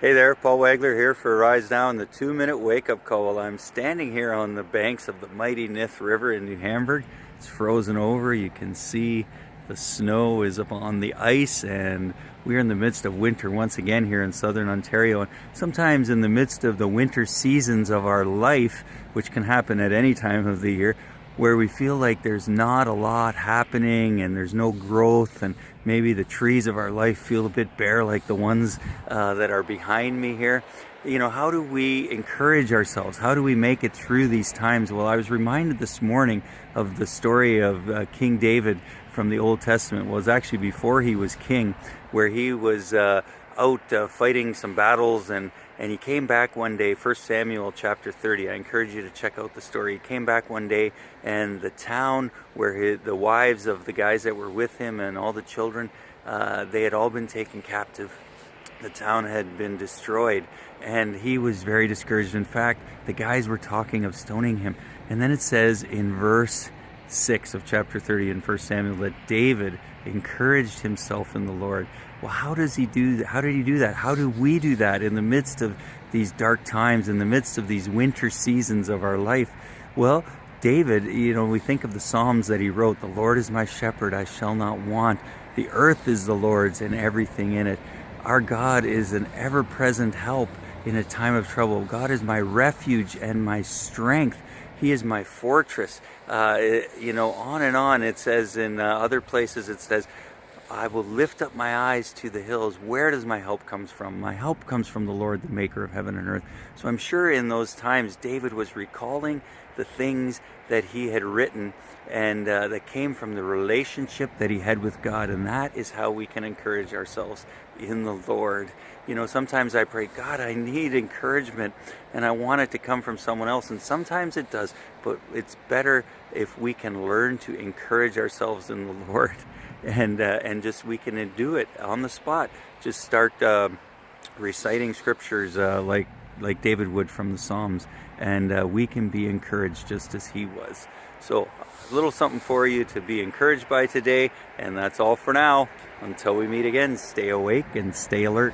Hey there, Paul Wagler here for Rise Now and the 2-minute wake-up call. I'm standing here on the banks of the mighty Nith River in New Hamburg. It's frozen over. You can see the snow is up on the ice, and we're in the midst of winter once again here in southern Ontario. And sometimes in the midst of the winter seasons of our life, which can happen at any time of the year, where we feel like there's not a lot happening and there's no growth, and maybe the trees of our life feel a bit bare like the ones that are behind me here. You know, how do we encourage ourselves? How do we make it through these times? Well, I was reminded this morning of the story of King David from the Old Testament. Well, it was actually before he was king, where he was out fighting some battles, and he came back one day. 1 Samuel chapter 30. I encourage you to check out the story. He came back one day, and the town where the wives of the guys that were with him and all the children, they had all been taken captive. The town had been destroyed, and he was very discouraged. In fact, the guys were talking of stoning him. And then it says in verse 6 of chapter 30 in 1 Samuel that David encouraged himself in the Lord. Well, how does he do that? How did he do that? How do we do that in the midst of these dark times, in the midst of these winter seasons of our life? Well, David, we think of the Psalms that he wrote. The Lord is my shepherd, I shall not want. The earth is the Lord's and everything in it. Our God is an ever-present help in a time of trouble. God is my refuge and my strength. He is my fortress. On and on. It says in other places, it says, I will lift up my eyes to the hills. Where does my help come from? My help comes from the Lord, the maker of heaven and earth. So I'm sure in those times, David was recalling the things that he had written and that came from the relationship that he had with God. And that is how we can encourage ourselves in the Lord. Sometimes I pray, God, I need encouragement, and I want it to come from someone else. And sometimes it does, but it's better if we can learn to encourage ourselves in the Lord. And just we can do it on the spot. Just start reciting scriptures like David would from the Psalms, and we can be encouraged just as he was. So a little something for you to be encouraged by today, and that's all for now. Until we meet again, stay awake and stay alert.